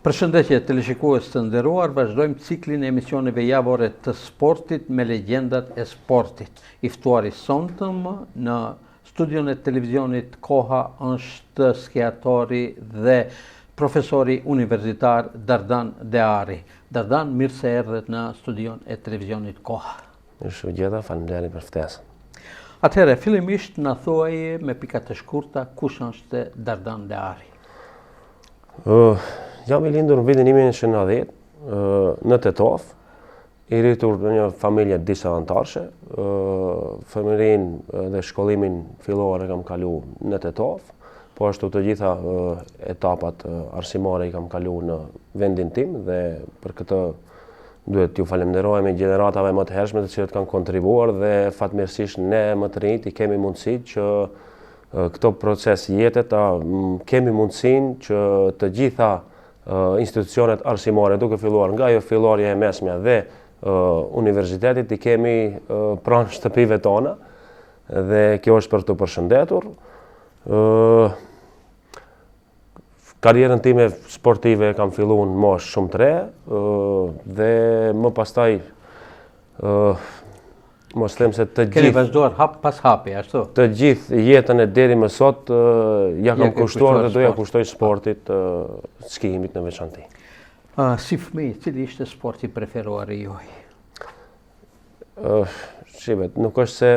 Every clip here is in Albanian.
Përshëndetje teleshikues të nderuar, vazhdojmë ciklin e emisioneve javore të sportit me legjendat e sportit. I ftuari sonetëm në studion e televizionit Koha është skiatori dhe profesori universitar Dardan Deari. Dardan, mirë se erdhet në studion e televizionit Koha. Mirë, faleminderit për ftesën. Atëherë, fillimisht na thuaj me pika të shkurta kush është Dardan Deari. Jam i lindur në vitin 1990 në Tetov, i rritur në një familje disavantarshe. Fëmijërinë dhe shkollimin fillor e kam kalu në Tetov, po ashtu të gjitha etapat arsimore i kam kalu në vendin tim dhe për këtë duhet t'ju falenderojmë gjeneratave më të hershme të cilët kanë kontribuar dhe fatmirësisht ne më të rinjt i kemi mundësi që këto proces jetet kemi mundësinë që të gjitha institucionet arsimore duke filluar nga ajo fillorja e mesme dhe universitetit i kemi pranë shtëpive tona dhe kjo është për të përshëndetur. Karrierën time sportive kam filluar në moshë shumë të re dhe më pastaj mos them se të gjithë keni vazhduar hap pas hapi, ashtu? Të gjithë jetën e deri më sot ja kam kushtuar dhe do ja kushtoj sportit, skijimit në veçanti. Si fëmijë, cili ishte sporti preferuar i juaj? Shqivet, nuk është se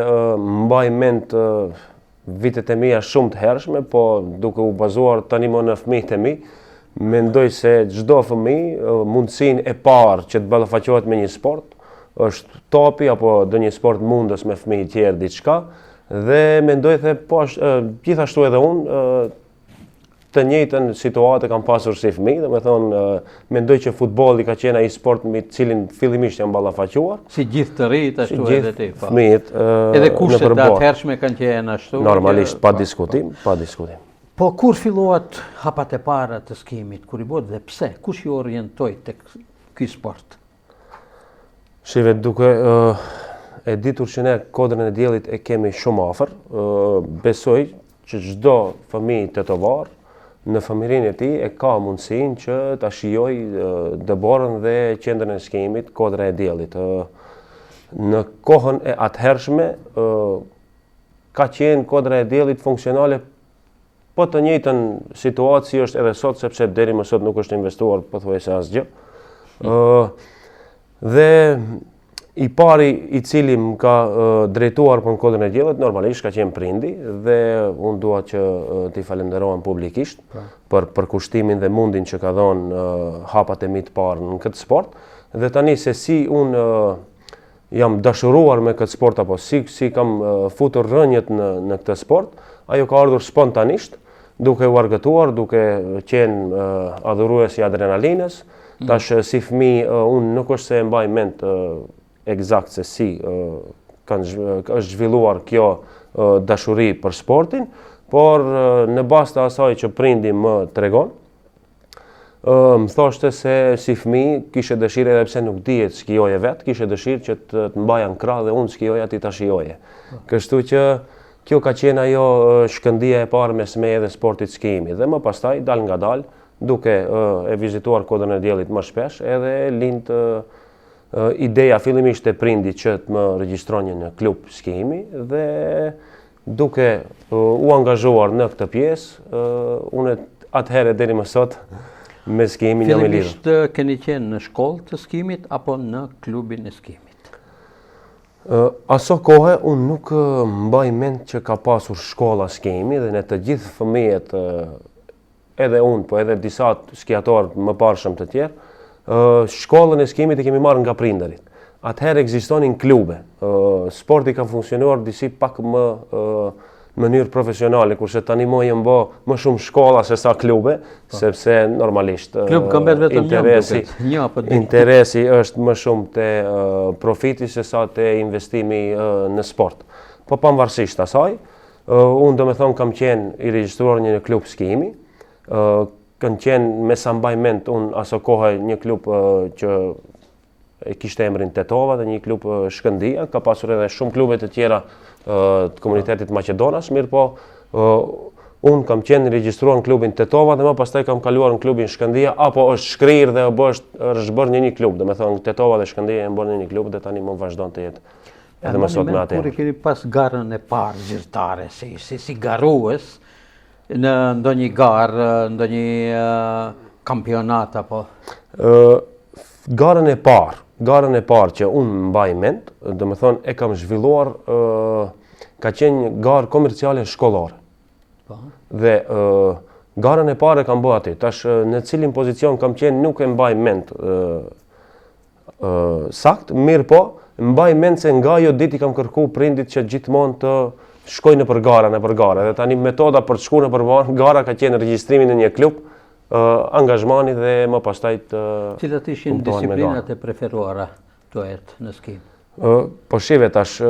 mbaj mend vitet e mia shumë të hershme, po duke u bazuar tani më në fëmijët e mi, mendoj se çdo fëmijë mundësinë e parë që të ballafaqohet me një sport është topi apo ndonjë sport mundës me fëmijë tjerë diçka dhe mendoj se po gjithashtu edhe unë të njëjtën situatë kam pasur si fëmijë, domethënë mendoj që futbolli ka qenë ai sport me cilin fillimisht jam ballafaquar. Si gjithë të rinjt ashtu edhe ti. Fëmijët edhe kushtet e atëhershme kanë qenë ashtu. Normalisht pa diskutim. Po kur filluat hapat e para të skijimit, kur i bëhet dhe pse? Kush ju orientoi tek ky sport? Shive, duke e ditur që ne kodrën e diellit e kemi shumë afër, besoj që çdo fëmijë tetovar në familjen e tij e ka mundësinë që ta shijojë dëborën dhe qendrën e skijimit kodra e diellit. Në kohën e atëhershme ka qenë kodra e diellit funksionale, po të njëjtën situatë si është edhe sot, sepse deri më sot nuk është investuar pothuajse asgjë. Dhe i pari i cili më ka drejtuar për në kodrën e diellit normalisht ka qenë prindi dhe unë dua që t'i falenderohem publikisht për kushtimin dhe mundin që ka dhënë hapat e mi të parë në këtë sport dhe tani se si unë jam dashuruar me këtë sport apo si kam futur rënjët në këtë sport, ajo ka ardhur spontanisht duke u argëtuar, duke qenë adhurues i adrenalinës. Tash si fëmijë unë nuk është se e mbaj mend eksakt se si është zhvilluar kjo dashuri për sportin, por në bazë të asaj që prindi më tregon, më thoshte se si fëmijë kishe dëshirë edhe pse nuk dihet skijoje vet, kishe dëshirë që të mbaja në krah dhe unë skijoja ti ta shijoje. Kështu që kjo ka qenë ajo shkëndija e parë mes meje dhe sportit skijimit dhe më pastaj dal nga dal duke e vizituar kodrën e diellit më shpesh edhe lind ideja fillimisht e prindit që të më regjistronje në klub skijimi dhe duke u angazhuar në këtë pjesë, unë atëherë deri më sot me skijimin jam i lidhur. Fillimisht keni qenë në shkollë të skijimit apo në klubin e skijimit? Aso kohë unë nuk mbaj mend që ka pasur shkolla skijimi dhe në të gjithë fëmijët edhe unë, po edhe disa skiatorë më parshëm të tjerë, shkollën e skijimit e kemi marrë nga prindërit. Atëherë ekzistonin klube. Sporti ka funksionuar disi pak më në mënyrë profesionale, kurse tani më janë bë më shumë shkolla se sa klube, sepse normalisht klub ka mbet vetëm interesi është më shumë te profiti se sa te investimi në sport. Po pavarësisht asaj, unë domethënë kam qenë i regjistruar në një klub skijimi. Kanë qenë me sa mbaj mend unë aso kohë një klub që e kishte emrin Tetova dhe një klub Shkëndia, ka pasur edhe shumë klube të tjera të komunitetit Maqedonas, mirë po unë kam qenë regjistruar në klubin Tetova dhe më pastaj kam kaluar në klubin Shkëndija, apo është shkrirë dhe është bërë një klub, dhe me thonë Tetova dhe Shkëndija e bërë një klub dhe tani më vazhdon të jetë edhe më sot me atë. Kur e keni pas garën e parë zyrtare, si garues në ndonjë garë, ndonjë kampionat apo? Garën e parë që unë mbaj mend, dhe me thonë e kam zhvilluar, ka qenë garë komerciale shkollore. Dhe garën e parë e kam bërë aty. Tash në cilin pozicion kam qenë nuk e mbaj mend sakt, mirë po, mbaj mend se nga ajo ditë i kam kërku prindit që gjithmonë të shkojnë në për gara. Dhe tani metoda për të shkuar në për gara ka qenë regjistrimi në një klub, angazhmani dhe më pastaj të cilat ishin disiplinat e preferuara tuaja në skim? Po shive tash,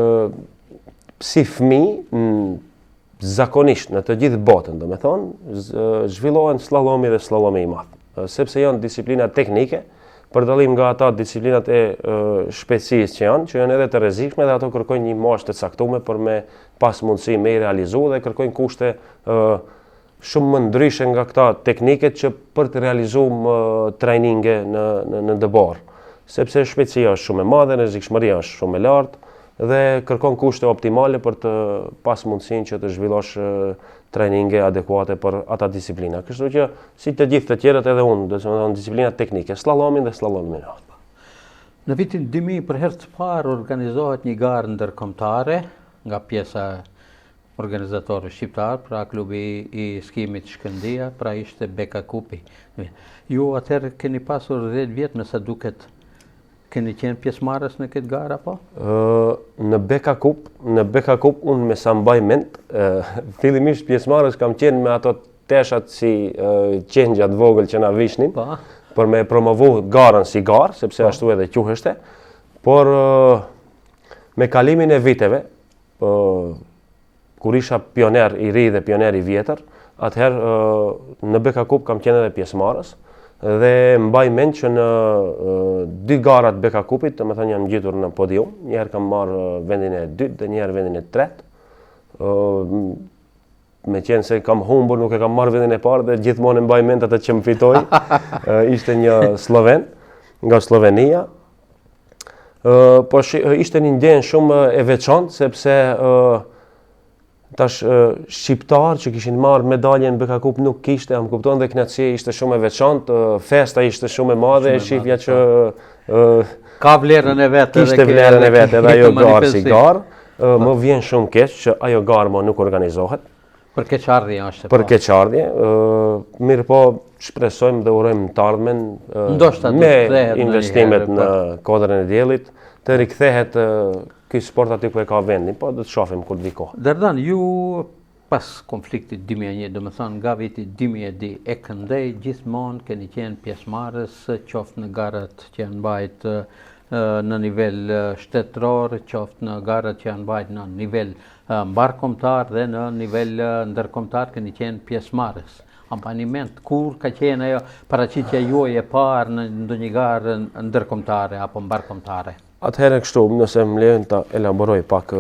si fëmijë, zakonisht në të gjithë botën, do me thonë, zhvillohen slalomi dhe slalomi i madh, sepse janë disiplina teknike, për dallim nga ata disiplinat e shpejtësisë që janë edhe të rrezikshme dhe ato kërkojnë një mashë të caktuar për me pas mundësi me i realizu dhe kërkojnë kushte shumë më ndryshe nga këta tekniket që për të realizuar trajninge në dëbar, sepse shpejtësia është shumë e madhe, rrezikshmëria është shumë e lartë dhe kërkon kushte optimale për të pas mundësinë që të zhvillosh trajninge adekuate për ata disiplina. Kështu që si të gjithë të tjerët edhe unë, do të thonë disiplinat teknike, slalomin dhe slalomin e lartë. Në vitin 2000 për herë të parë organizohet një garë ndërkombëtare nga pjesa organizatorë shqiptar, pra klubi i skimit Shkëndija, pra ishte Beka Kupi. Ju atëherë keni pasur 10 vjet me sa duket. Keni qenë pjesëmarrës në këtë garë apo? Në Beka Kup unë me sa mbaj mend, fillimisht pjesëmarrës kam qenë me ato teshat si qengjat vogël që na vishnin, për me promovu garën si garë, sepse ashtu edhe quheshte, por me kalimin e viteve, kur isha pioner i ri dhe pioner i vjetër, atëherë në Beka Kup kam qenë edhe pjesëmarrës, dhe mbaj mend që në 2 garat Beka Kupit, do të thënë jam ngjitur në podium, një herë kam marrë vendin e 2 dhe një herë vendin e 3. Me qenë se kam humbur, nuk e kam marrë vendin e parë dhe gjithmonë mbaj mend atë që më fitoi. Ishte një sloven nga Slovenia. Po ishte një ndjenjë shumë e veçantë sepse tash shqiptar që kishin marrë medaljen Beka Kup nuk kishte, më kupton, dhe kënaqësia ishte shumë e veçantë, festa ishte shumë e madhe, shifja që ka vlerën e vet, kishte vlerën e vet edhe ajo garë si garë. Më vjen shumë keq që ajo garë më nuk organizohet. Për keqardhje është. Për keqardhje, mirë po shpresojmë dhe urojmë të ardhmen me investimet në Kodrën e Diellit të rikthehet ky sport aty ku e ka vendin, po do të shohim kur viko. Derdan, ju pas konfliktit 2001, do të thonë nga viti 2002 e këndej gjithmonë keni qenë pjesëmarrës qoftë në garat që janë mbajt në nivel shtetëror, qoftë në garat që janë mbajt në nivel mbarkombëtar dhe në nivel ndërkombëtar keni qenë pjesëmarrës. Ampaniment, kur ka qenë ajo paraqitja juaj e parë në ndonjë garë ndërkombëtare apo mbarkombëtare? Atëherë kështu, nëse më lejon ta elaboroj pak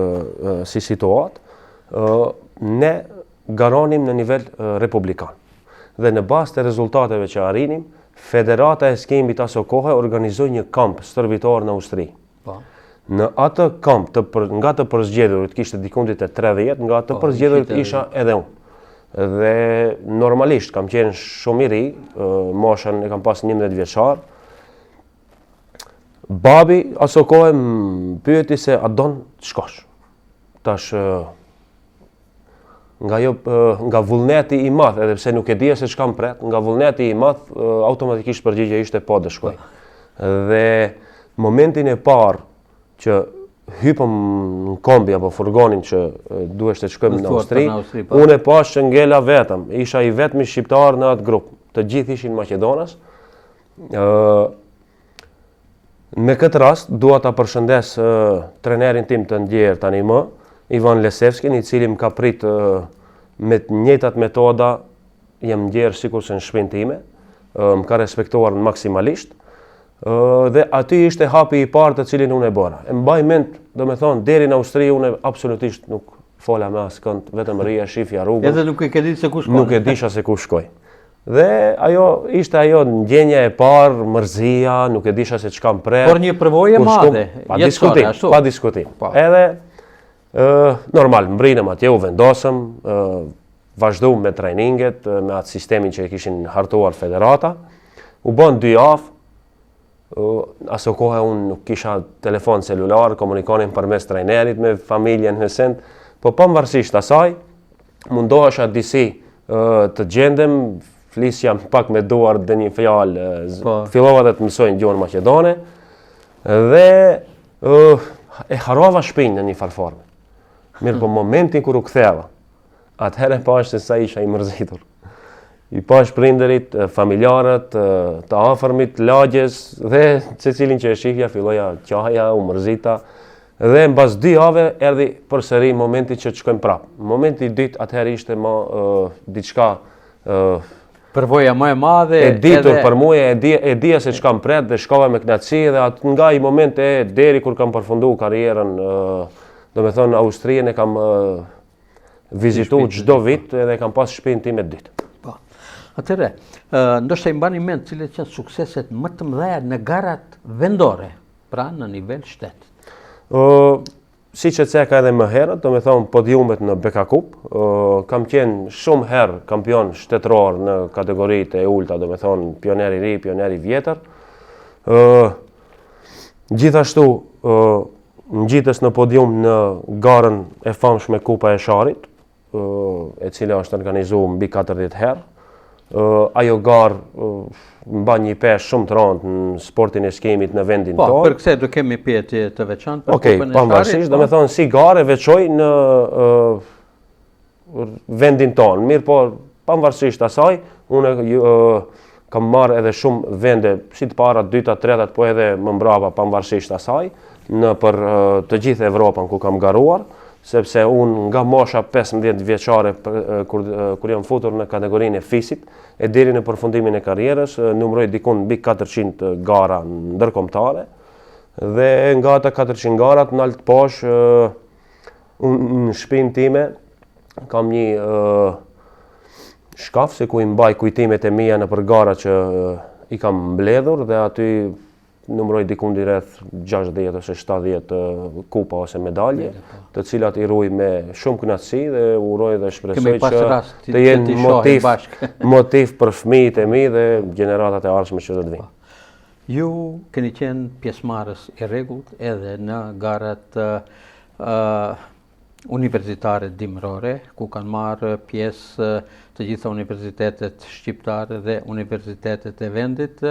si situatë, ne garonim në nivel republikan. Dhe në bazë të rezultateve që arrinim, Federata e skimit aso kohë organizoi një kamp stërvitor në Austri. Në atë kamp nga të përzgjedhurit kishte dikundit e 30, nga të përzgjedhurit isha edhe unë. Dhe normalisht kam qenë shumë i ri, moshën e kam pas 11 vjeçar. Babi aso kohë më pyeti se a don të shkosh. Tash nga vullneti i madh, edhe pse nuk e dija se çka më pret, nga vullneti i madh automatikisht përgjigjja ishte po të shkoj. Dhe momentin e parë që hypëm në kombi apo furgonin që duheshte të shkojmë në Austri, unë e pash që ngela vetëm, isha i vetmi shqiptar në atë grup, të gjithë ishin Maqedonas. Me këtë rast, dua ta përshëndes trenerin tim të ndjer tani më, Ivan Lesevskin, i cili më ka prit me të njëjtat metoda, jam ndjer sikur se në shtëpinë time, më ka respektuar maksimalisht. Dhe aty ishte hapi i parë të cilin unë e bëra. E mbaj mend, do me thonë, deri në Austri unë absolutisht nuk fola me askënd, vetëm rria, shifja rrugën. Edhe nuk e ke ditë se ku shkon. Nuk e disha se ku shkoj. Dhe ishte ajo ndjenja e parë, mërzia, nuk e disha se çka më pret. Por një përvojë e madhe, pa diskutim. Edhe normal, mbrinëm atje, u vendosëm, vazhduam me trajninget, me atë sistemin që e kishin hartuar federata. U bën 2 javë. Aso kohë unë nuk kisha telefon celular, komunikonim përmes trajnerit me familjen në send, po pavarësisht asaj, mundohesha disi të gjendem, flisja pak me duar dhe një fjalë, fillova dhe të mësojnë gjuhën maqedone, dhe e harova shpinën në një farforme. Mirë po momentin kur u ktheva, atëherë pash se sa isha i mërzitur. I pash prindërit, familjarët, të afërmit, lagjes, dhe secilin që e shihja filloja qaja, u mërzita, dhe mbas 2 javë erdhi përsëri momenti që të shkojmë prapë. Momenti i dytë atëherë ishte më diçka përvoja më e madhe. E ditur për mua, e dija se çka më pret dhe shkova me kënaqësi dhe nga i moment deri kur kam përfunduar karrierën, domethënë Austrinë e kam vizituar çdo vit dhe kam pas shtëpinë time të dytë. Po. Atëre, ndoshta i mbani mend cilat janë sukseset më të mëdha në garat vendore, pra në nivel shtet. Si që ceka edhe më herët, do me thonë podiumet në Beka Cup, kam qenë shumë herë kampion shtetëror në kategoritë e ulta, do me thonë pioneri ri, pioneri vjetër. Gjithashtu, ngjitës në podium në garën e famshme Kupa e Sharit, e cila është organizuar mbi 40 herë. Ajo garë mba një peshë shumë të rëndë në sportin e skimit në vendin tonë. Po, për këse do kemi pyetje të veçantë për Kupën e Sharit. Pavarësisht, do me thonë si garë e veçoj në vendin tonë. Mirë po, pavarësisht asaj, unë kam marrë edhe shumë vende, si të parat, 2-ta, 3-ta, po edhe më mbrapa pavarësisht asaj, në për të gjithë Evropën ku kam garuar, sepse unë nga mosha 15 vjeçare kur jam futur në kategorinë e fisit, e deri në përfundimin e karrierës, numëroj dikun mbi 400 gara ndërkombëtare, dhe nga ata 400 garat në lart poshtë në shtëpinë time kam një shkaf se ku i mbaj kujtimet e mia në për gara që i kam mbledhur dhe aty numëroj dikun rreth 60 ose 70 kupa ose medalje, të cilat i ruaj me shumë kënaqësi dhe uroj dhe shpresoj që të jenë motiv për fëmijët e mi dhe gjeneratat e ardhshme që do të vinë. Ju keni qenë pjesëmarrës i rregullt edhe në garat universitare dimrore, ku kanë marrë pjesë të gjitha universitetet shqiptare dhe universitetet e vendit,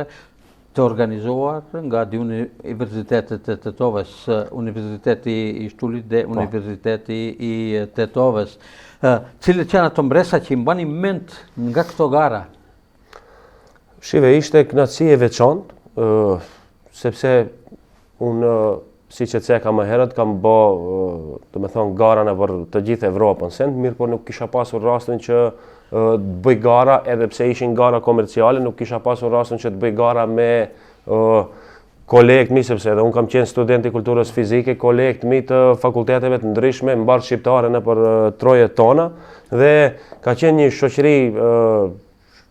të organizuar nga 2 universitetet e Tetovës, Universiteti i Shtulit dhe Universiteti i Tetovës. Cilët janë ato mbresa që i mbani mend nga këto gara? Shive, ishte kënaqësi e veçantë, sepse unë, si që ceka më herët, kam bë, do me thonë, gara në për të gjithë Evropën, mirë por nuk kisha pasur rastin që të bëj gara, edhe pse ishin gara komerciale, nuk kisha pasur rastin që të bëj gara me kolegët mi, sepse edhe unë kam qenë student i kulturës fizike, kolegët mi të fakulteteve të ndryshme, mbarë shqiptare në për trojet tona, dhe ka qenë një shoqëri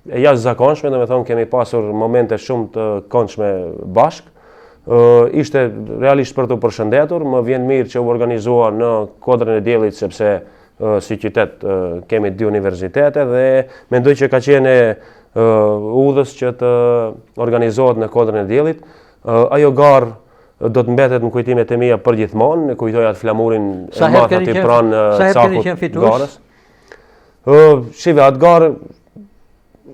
e jashtëzakonshme, do me thonë kemi pasur momente shumë të këndshme bashkë. Ishte realisht për të përshëndetur, më vjen mirë që u organizua në Kodrën e Diellit, sepse si qytet kemi 2 universitete dhe mendoj që ka qenë udhës që të organizohet në Kodrën e Diellit. Ajo garë do të mbetet në kujtimet e mia përgjithmonë, kujtoj atë flamurin e madh aty pranë cakut garës. Shive, atë garë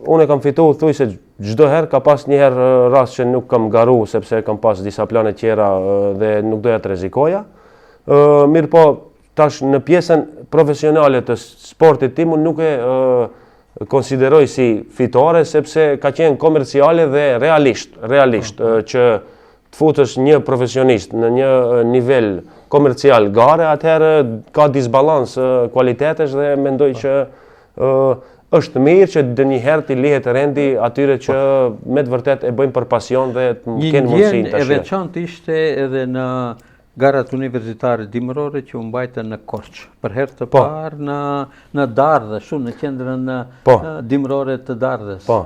unë e kam fituar thujse çdo herë, ka pas një herë rast që nuk kam garu sepse kam pas disa plane tjera dhe nuk doja të rrezikoja. Mirë po, tash në pjesën profesionale të sportit tim unë nuk e konsideroj si fitore sepse ka qenë komerciale dhe realisht që të futësh një profesionist në një nivel komercial gare, atëherë ka disbalans kualitetesh dhe mendoj që është mirë që dë njëherë t'i lihet rendi atyre që me të vërtet e bëjmë për pasion dhe të kenë mundësi të shirë. Një e veçantë ishte edhe në garat universitare dimërore që u mbajtën në Korçë. Për herë të parë në Dardhë, shumë në qendrën dimërore të Dardhës. Po.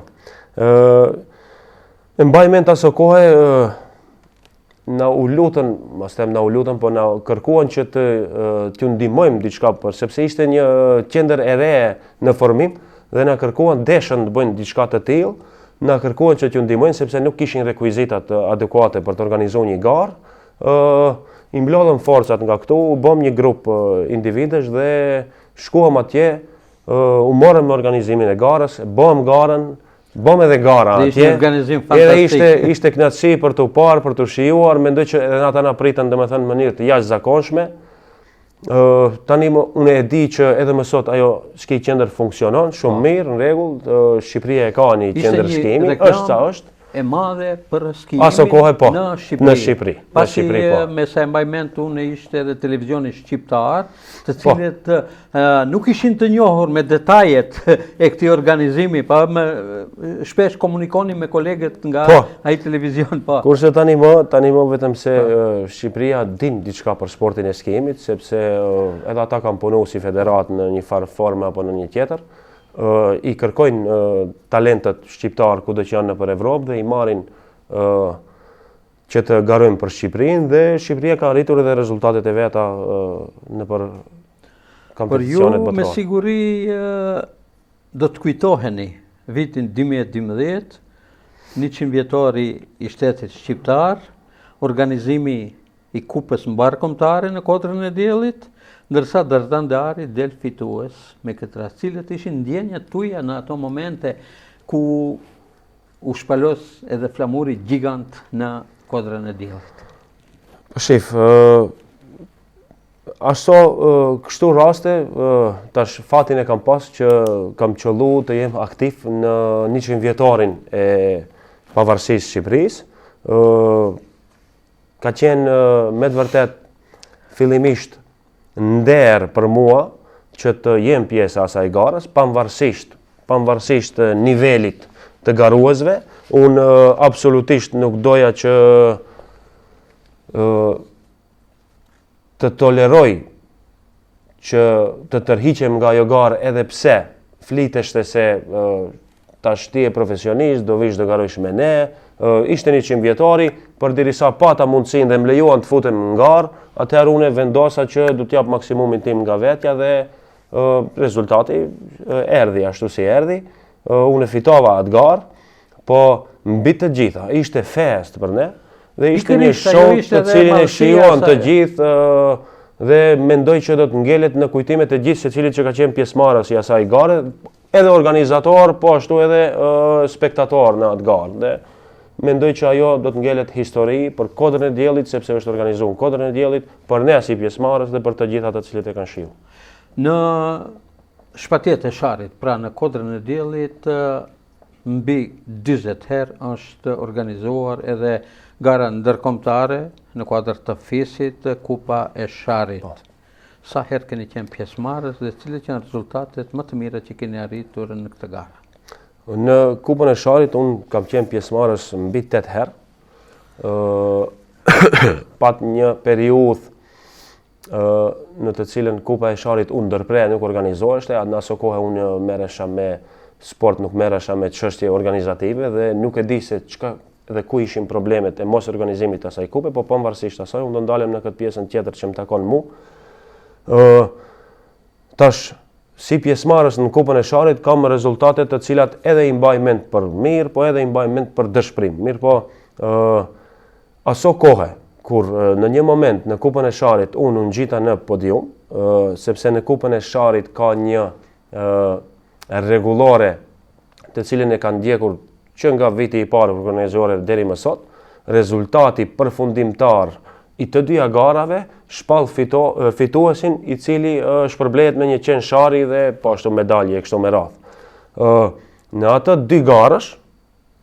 Në mbajment aso kohë na u lutën, po na kërkuan që t'ju ndihmojmë diçka sepse ishte një qendër e re në formim dhe na kërkuan deshën të bëjnë diçka të tillë, na kërkuan që t'ju ndihmojnë sepse nuk kishin rekuizitat adekuate për të organizuar një garë. I mblodhëm forcat nga këtu, u bëm një grup individesh dhe shkuam atje, u morëm në organizimin e garës, bëm garën, bëm edhe gara atje. Edhe ishte kënaqësi për t'u parë, për t'u shijuar, mendoj që edhe ata na pritën domethënë në mënyrë të jashtëzakonshme. Tani unë e di që edhe më sot ajo ski qendër funksionon shumë mirë, në rregull. Shqipëria e ka një qendër skimi, është sa është. E madhe për skimin në Shqipëri. Pasi me sa e mbaj mend unë ishte edhe televizioni shqiptar, të cilët nuk ishin të njohur me detajet e këtij organizimi, pa shpesh komunikonin me kolegët nga ai televizion. Kurse tani më vetëm se Shqipëria din diçka për sportin e skimit, sepse edhe ata kanë punuar si federat në një farë forme apo në një tjetër. I kërkojnë talentet shqiptar kudo që janë nëpër Evropë dhe i marrin që të garojnë për Shqipërinë dhe Shqipëria ka arritur edhe rezultatet e veta nëpër kompeticionet botërore. Me siguri do të kujtoheni vitin 2012, 100 vjetori i shtetit shqiptar, organizimi i kupës mbarkombëtare në Kodrën e Diellit, ndërsa Dardandari del fitues me këtë rast, cilët ishin ndjenjat tuaja në ato momente ku u shpalos edhe flamuri gjigant në Kodrën e Diellit. Shif, ashtu kështu raste, tash fatin e kam pas që kam qëllu të jem aktiv në 100 vjetorin e pavarësisë Shqipërisë. Ka qenë me të vërtet fillimisht nder për mua që të jem pjesë asaj garës, pavarësisht nivelit të garuesve. Unë absolutisht nuk doja që të toleroj që të tërhiqem nga ajo garë, edhe pse fliteshte se tash ti je profesionist, do vish do garojsh me ne. Ishte 100 vjetori, përderisa pata mundësinë dhe më lejuan të futem në garë, atëherë unë vendosa që du t'jap maksimumin tim nga vetja dhe rezultati erdhi ashtu si erdhi. Unë fitova atë garë, po mbi të gjitha ishte fest për ne dhe ishte një show të cilin e shijuan të gjithë dhe mendoj që do të ngelet në kujtimet e gjithë secilit që ka qenë pjesëmarrës i asaj gare, edhe organizator, po ashtu edhe spektator në atë garë. Dhe mendoj që ajo do të ngelet histori për Kodrën e Diellit, sepse është organizuar Kodrën e Diellit për ne si pjesëmarrës dhe për të gjithë ata të cilët e kanë shijuar. Në shpatjet e Sharit, pra në Kodrën e Diellit, mbi 40 herë është organizuar edhe gara ndërkombëtare në kuadër të fisit Kupa e Sharit. Sa herë keni qenë pjesëmarrës dhe cilat janë rezultatet më të mira që keni arritur në këtë garë? Në Kupën e Sharit unë kam qenë pjesëmarrës mbi 8 herë. Pat një periudhë në të cilën Kupa e Sharit u ndërprej, nuk organizoheshte, në aso kohë unë merresha me sport, nuk merresha me çështje organizative dhe nuk e di se çka dhe ku ishin problemet e mos organizimit të asaj kupe, po pavarësisht asaj unë do ndalem në këtë pjesën tjetër që më takon mua. Tash si pjesëmarrës në Kupën e Sharit kam rezultate të cilat edhe i mbaj mend për mirë, po edhe i mbaj mend për dëshpërim. Mirë po, aso kohë kur në një moment në Kupën e Sharit unë ngjita në podium, sepse në Kupën e Sharit ka një rregullore të cilën e kanë ndjekur që nga viti i parë organizuar deri më sot, rezultati përfundimtar i të dyja garave shpall fituesin i cili shpërblehet me një qen shari dhe po ashtu medalje kështu me radhë. Në ato dy garësh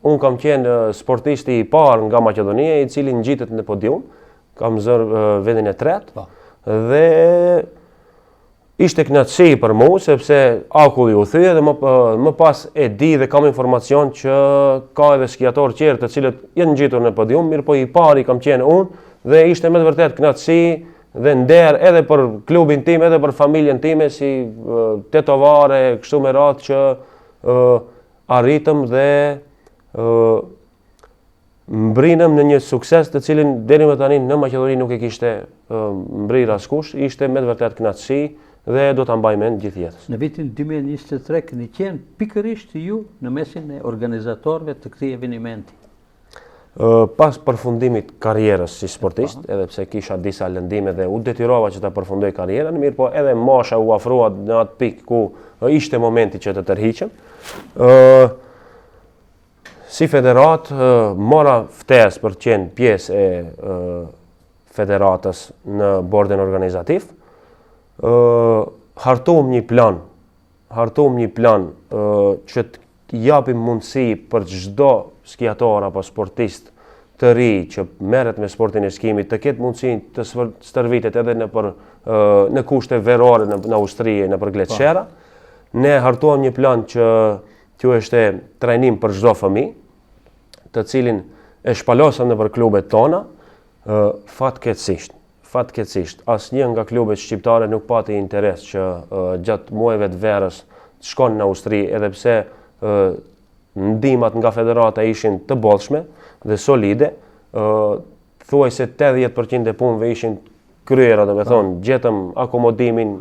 unë kam qenë sportisti i parë nga Maqedonia i cili ngjitet në podium, kam zërë vendin e tretë dhe ishte kënaqësi për mua sepse akulli u thye dhe më pas e di dhe kam informacion që ka edhe skiatorë tjerë të cilët janë ngjitur në podium, mirë po i pari kam qenë unë dhe ishte me të vërtet kënaqësi dhe nder edhe për klubin tim, edhe për familjen time si tetovare, kështu me radhë që arritëm dhe mbrinëm në një sukses të cilin deri më tani në Maqedoni nuk e kishte mbrirë askush, ishte me të vërtet kënaqësi dhe do ta mbaj mend gjithë jetës. Në vitin 2023 keni qenë pikërisht ju në mesin e organizatorëve të këtij evenimenti. Pas përfundimit karrierës si sportist, edhe pse kisha disa lëndime dhe u detyrova që ta përfundoj karrierën, mirë po edhe mosha u afrua në atë pikë ku ishte momenti që të tërhiqem. Si federat, mora ftesë për të qenë pjesë e federatës në bordin organizativ. Hartuam një plan që të japim mundësi për çdo skiator apo sportist të ri që merret me sportin e skimit të ketë mundësinë të stërvitet edhe në kushte verore në Austri, në për Gletshera. Ne hartuam një plan që quheshte trajnim për çdo fëmijë, të cilin e shpalosëm nëpër klubet tona. Fatkeqësisht, asnjë nga klubet shqiptare nuk pati interes që gjatë muajve të verës të shkon në Austri, edhe pse ndihmat nga federata ishin të bollshme dhe solide. Thuajse 80% e punëve ishin kryera, domethënë gjetëm akomodimin,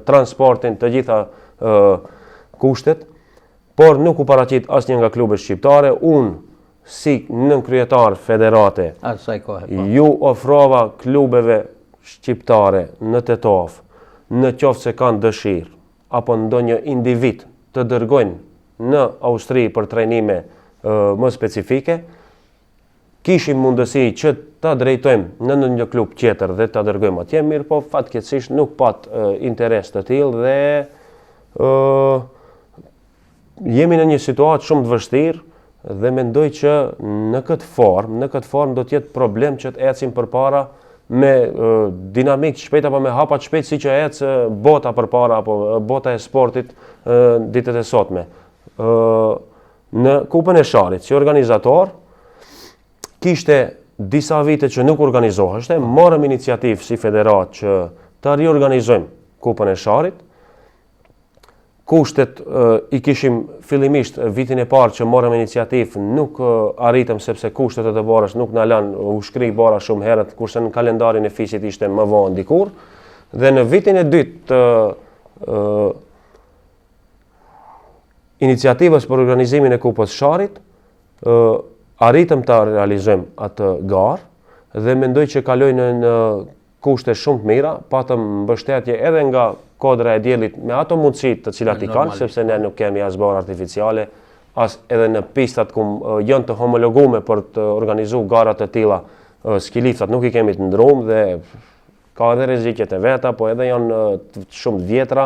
transportin, të gjitha kushtet, por nuk u paraqit asnjë nga klubet shqiptare. Unë si nënkryetar federate ju ofrova klubeve shqiptare në Tetov, në qoftë se kanë dëshirë apo ndonjë individ të dërgojnë në Austri për trajnime më specifike, kishim mundësi që ta drejtojmë në një klub tjetër dhe ta dërgojmë atje, mirë po fatkeqësisht nuk pat interes të tillë dhe jemi në një situatë shumë të vështirë dhe mendoj që në këtë formë do të jetë problem që të ecim përpara me dinamikë të shpejta apo me hapa të shpejt si që ecë bota përpara apo bota e sportit ditët e sotme. Në Kupën e Sharit, si organizator, kishte disa vite që nuk organizoheshte, morëm iniciativë si federat që ta riorganizojmë Kupën e Sharit. Kushtet i kishim fillimisht vitin e parë që morëm iniciativë, nuk arritëm sepse kushtet e të barës nuk na lanë u shkrik bara shumë herët, kurse në kalendarin e fisit ishte më vonë dikur. Dhe në vitin e dytë iniciativës për organizimin e Kupës Sharit, arritëm ta realizojmë atë garë dhe mendoj që kaloi në kushte shumë të mira, patëm mbështetje edhe nga kodra e diellit me ato mundësit të cilat i kanë, sepse ne nuk kemi as barë artificiale, as edhe në pistat ku janë të homologume për të organizuar gara të tilla, skiliftat nuk i kemi të ndrum dhe ka edhe rreziqet e veta, po edhe janë shumë të vjetra,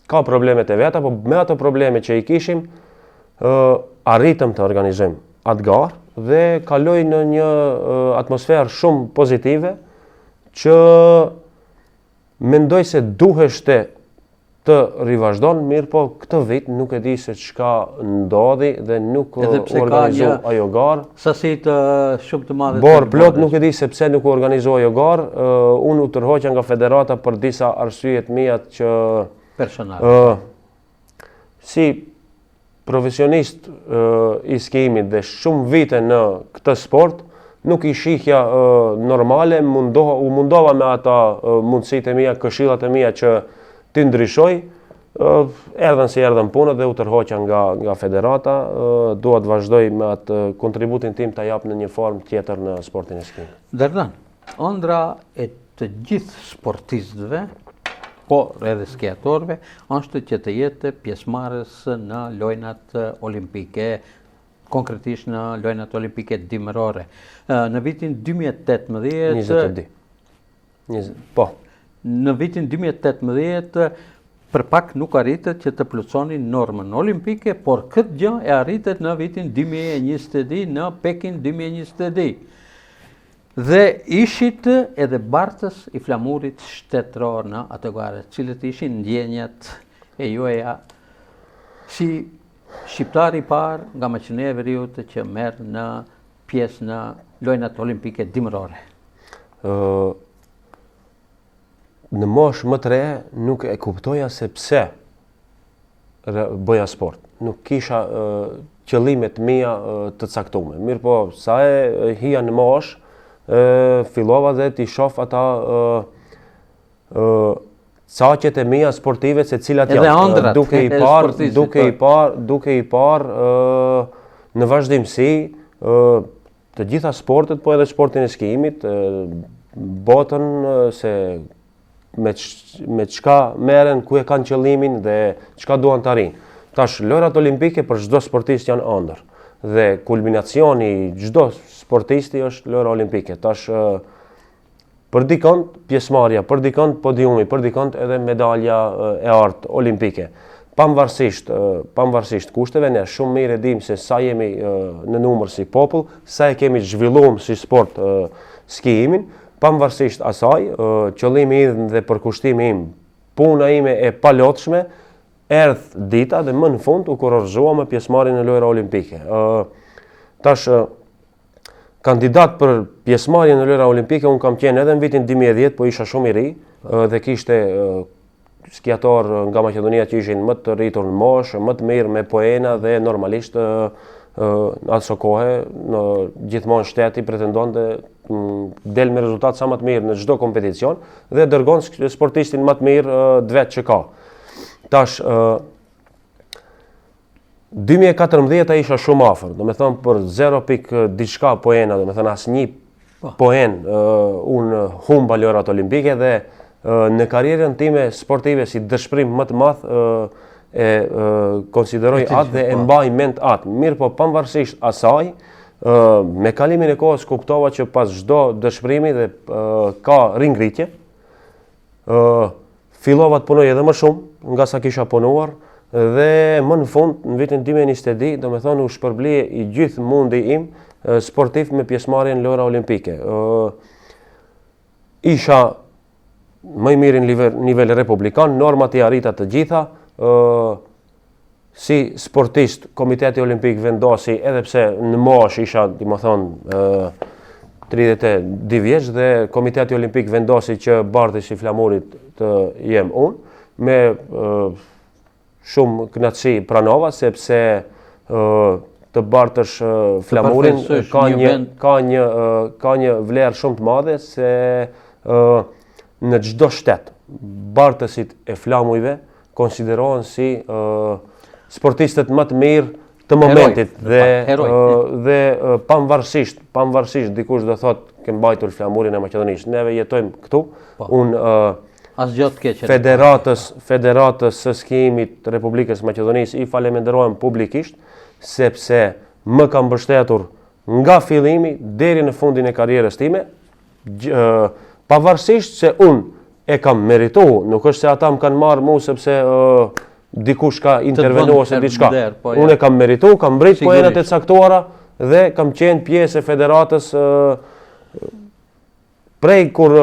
ka problemet e veta, po me ato probleme që i kishim, arritëm të organizojmë atë garë dhe kaloi në një atmosferë shumë pozitive që mendoj se duheshte të rivazhdon, mirë po këtë vit nuk e di se çka ndodhi dhe nuk u organizoi ajo garë. Sasi të shumë të madhe. Borë plot nuk e di se pse nuk u organizoi ajo garë. Unë u tërhoqa nga federata për disa arsye të mia që personale. Si profesionist i skimit dhe shumë vite në këtë sport, nuk i shihja normale, u mundova me ata mundësitë e mia, këshillat e mia që ti ndryshoj, erdhën si erdhën punët dhe u tërhoqa nga federata, dua të vazhdoj me atë kontributin tim ta jap në një formë tjetër në sportin e skimit. Dardan, ëndra e të gjithë sportistëve, po edhe skiatorëve, është që të jetë pjesëmarrës në lojnat olimpike, konkretisht në lojnat olimpike dimërore. Në vitin 2018... Në vitin 2018, për pak nuk arritët që të plotësoni normën olimpike, por këtë gjë e arritët në vitin 2022, në Pekin 2022. Dhe ishit edhe bartës i flamurit shtetëror në atë garë, cilët ishin ndjenjat e juaja si shqiptari i parë nga Maqedonia e Veriut që merr në pjesë në lojnat olimpike dimërore? Në moshë më të re nuk e kuptoja se pse bëja sport. Nuk kisha qëllimet mia të caktume. Mirë po, sa e hija në moshë, fillova dhe t'i shoh ata caqet e mia sportive se cilat janë. Edhe ëndrat duke i parë në vazhdimsi të gjitha sportet, po edhe sportin e skijimit, botën se me çka merren, ku e kanë qëllimin dhe çka duan të arrijnë. Tash lojrat olimpike për çdo sportist janë ëndër dhe kulminacioni i çdo sportisti është lojra olimpike. Tash për dikon pjesëmarrja, për dikon podiumi, për dikon edhe medalja e artë olimpike. Pavarësisht kushteve, ne shumë mirë e dim se sa jemi në numër si popull, sa e kemi zhvilluar si sport skijimin. Pavarësisht asaj, qëllimi im dhe përkushtimi im, puna ime e palotshme, erdh dita dhe më në fund u kurorëzua me pjesëmarrjen në lojra olimpike. Tash kandidat për pjesëmarrjen në lojra olimpike unë kam qenë edhe në vitin 2010, po isha shumë i ri dhe kishte skiator nga Maqedonia që ishin më të rritur në moshë, më të mirë me poena dhe normalisht atë kohë gjithmonë shteti pretendonte del me rezultat sa më të mirë në çdo kompeticion dhe dërgon sportistin më të mirë vet që ka. Tash 2014 isha shumë afër, domethënë për 0 diçka poena, domethënë asnjë poen unë humba lojrat olimpike dhe në karrierën time sportive si dëshpërim më të madh konsideroj atë dhe e mbaj mend atë. Mirë po pavarësisht asaj, me kalimin e kohës kuptova që pas çdo dëshpërimi dhe ka ringritje. Fillova të punoj edhe më shumë nga sa kisha punuar dhe më në fund në vitin 2022, domethënë u shpërblie i gjithë mundi im sportiv me pjesëmarrjen në lojra olimpike. Isha më i mirë në nivel republikan, normat i arrita të gjitha. Si sportist, Komiteti Olimpik vendosi, edhe pse në moshë isha, domethënë 32 vjeç dhe Komiteti Olimpik vendosi që bardhi i flamurit të jem unë, me shumë kënaqësi pranova sepse të bartësh flamurin ka një vlerë shumë të madhe se në çdo shtet bartësit e flamujve konsiderohen si sportistët më të mirë të momentit dhe pavarësisht dikush do thotë ke mbajtur flamurin e Maqedonisë. Neve jetojmë këtu. Federatës së skijimit të Republikës Maqedonisë i falenderojmë publikisht sepse më ka mbështetur nga fillimi deri në fundin e karrierës time. Pavarësisht se unë e kam merituar, nuk është se ata më kanë marrë mua sepse dikush ka intervenuar ose diçka. Unë e kam merituar, kam mbrit poenat e caktuara dhe kam qenë pjesë e federatës prej kur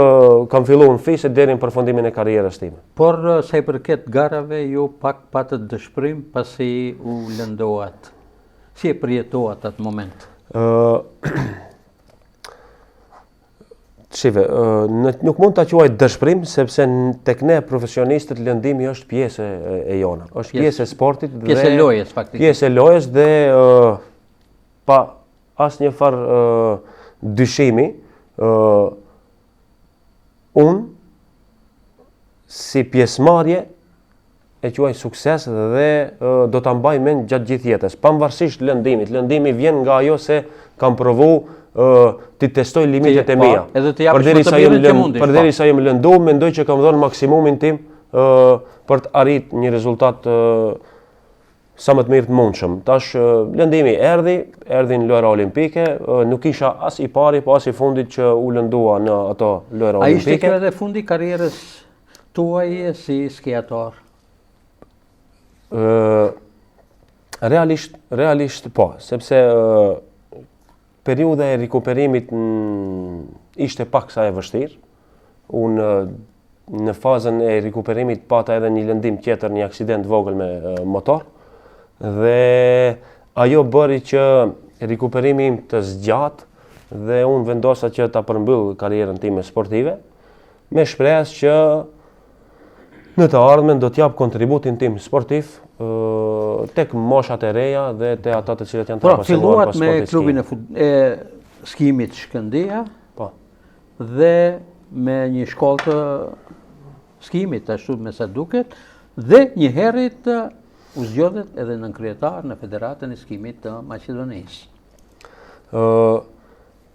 kam filluar në FIS deri në përfundimin e karrierës time. Por sa i përket garave, ju pak patët dëshpërim pasi u lëndoat. Si e përjetuat atë moment? Shive, nuk mund ta quaj dëshpërim sepse tek ne profesionistët lëndimi është pjesë e jona. Është pjesë e sportit dhe pjesë e lojës faktikisht. Pjesë e lojës dhe pa asnjë farë dyshimi, unë si pjesëmarrje e quaj sukses dhe do ta mbaj mend gjatë gjithë jetës, pavarësisht lëndimit. Lëndimi vjen nga ajo se kam provu ti testoj limitet e mia. Përderisa jem lënduar, mendoj që kam dhënë maksimumin tim për të arritur një rezultat sa më të mirë të mundshëm. Tash lëndimi erdhi në lojra olimpike, nuk isha as i pari, po as i fundit që u lëndua në ato lojra olimpike. A ishte kjo edhe fundi karrierës tuaje si skiator? Realisht po, sepse periudha e rikuperimit ishte paksa e vështirë. Unë në fazën e rikuperimit pata edhe një lëndim tjetër, një aksident vogël me motor. Dhe ajo bëri që rikuperimi im të zgjatë dhe unë vendosa që ta përmbyll karrierën time sportive me shpresë që në të ardhmen do t'jap kontributin tim sportiv tek moshat e reja dhe te ata të cilët janë të apasionuar pas sportit. Filluat me klubin e skimit Shkëndija dhe me një shkollë të skimit, ashtu me sa duket, dhe një herët u zgjodhet edhe nënkryetar në Federatën e Skimit të Maqedonisë.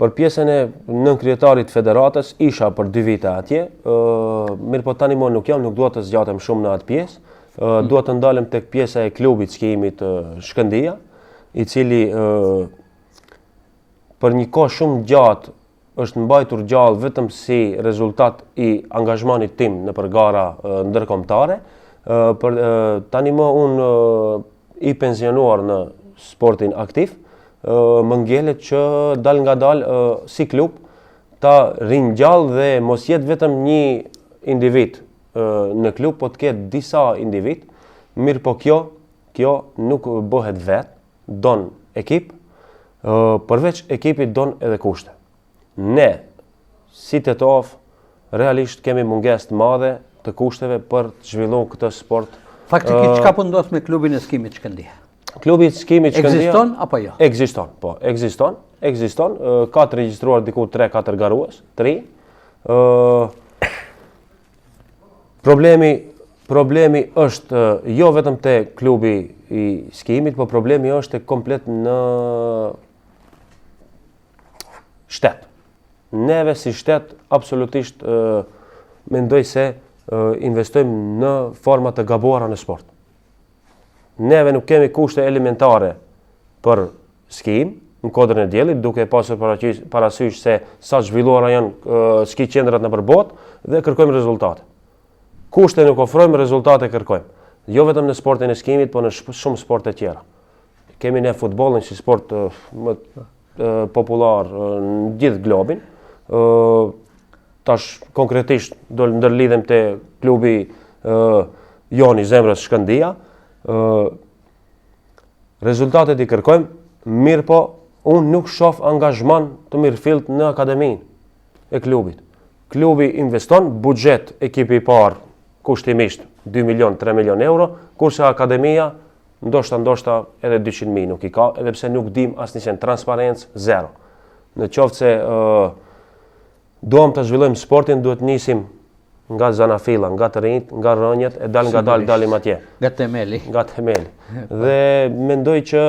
Për pjesën e nënkryetarit Federatës isha për 2 vite atje, mirë po tani nuk jam, nuk dua të zgjatem shumë në atë pjesë. Dua të ndalem tek pjesa e klubit skimit Shkëndija, i cili për një kohë shumë gjatë është mbajtur gjallë vetëm si rezultat i angazhmanit tim në gara ndërkombëtare. Tani më unë i pensionuar në sportin aktiv, më ngjelet që dal nga dal si klub ta ringjall dhe mos jetë vetëm një individ në klub, po të ketë disa individ. Mirë po kjo nuk bëhet vetë, don ekip, përveç ekipit don edhe kushte. Ne, si Tetov, realisht kemi mungesë të madhe të kushteve për të zhvilluar këtë sport. Faktikisht çka po ndodh me klubin e skimit Shkëndija? Klubi i skimit Shkëndija ekziston apo jo? Ekziston, po, ekziston. Ka të regjistruar diku 3-4 garues, 3. Problemi është jo vetëm te klubi i skimit, po problemi është komplet në shtet. Neve si shtet absolutisht mendoj se investojmë në forma të gabuara në sport. Neve nuk kemi kushte elementare për skim në kodrën e diellit, duke pasur parasysh se sa zhvilluara janë ski qendrat nëpër botë dhe kërkojmë rezultate. Kushte nuk ofrojmë, rezultate kërkojmë. Jo vetëm në sportin e skimit, po në shumë sporte tjera. Kemi ne futbollin si sport më popular në gjithë globin. Tash konkretisht do ndërlidhem te klubi Joni Zemrës Shkëndija. Rezultatet i kërkojmë, mirë po unë nuk shoh angazhman të mirëfillt në akademinë e klubit. Klubi investon, buxhet ekipi i parë kushtimisht 2 milion, 3 milion euro, kurse akademia ndoshta edhe 200.000 nuk i ka, edhe pse nuk dim asnjë transparencë, zero. Në qoftë se duam të zhvillojmë sportin, duhet nisim nga zanafilla, nga të rinjt, nga rënjet, e dal nga dalim atje. Nga temeli. Nga temeli. Dhe mendoj që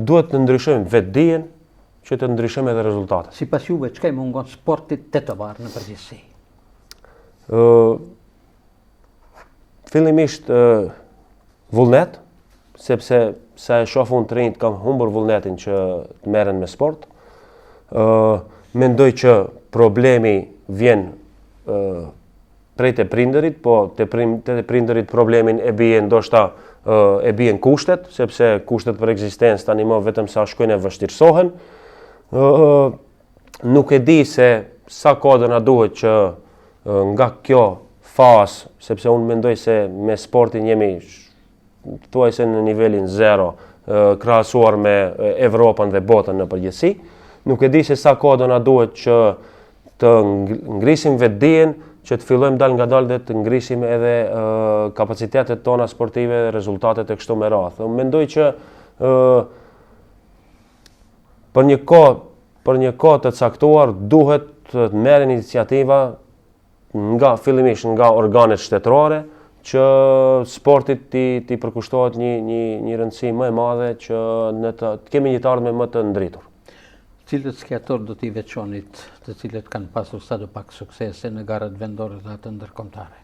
duhet të ndryshojmë vetdijen, që të ndryshojmë edhe rezultatet. Sipas juve, çka i mungon sportit tetovar në përgjithësi? Fillimisht vullnet, sepse sa e shoh unë të rinjt kam humbur vullnetin që të merren me sport. Mendoj që problemi vjen prej të prindërit, po të prindërit problemin e bien ndoshta e bien kushtet, sepse kushtet për ekzistencë tani më vetëm sa shkojnë e vështirësohen. Nuk e di se sa kohë na duhet që nga kjo fazë, sepse unë mendoj se me sportin jemi thuajse në nivelin 0, krahasuar me Evropën dhe botën në përgjithësi. Nuk e di se sa kohë do na duhet që të ngrisim vetdijen, që të fillojmë dal nga dal dhe të ngrisim edhe kapacitetet tona sportive dhe rezultatet e kështu me radhë. Unë mendoj që për një kohë të caktuar duhet të merren iniciativa fillimisht nga organet shtetërore që sportit t'i përkushtohet një rëndësi më e madhe që të kemi një të ardhme më të ndritur. Cilët skiator do t'i veçonit të cilët kanë pasur sadopak suksese në garat vendore dhe atë ndërkombëtare?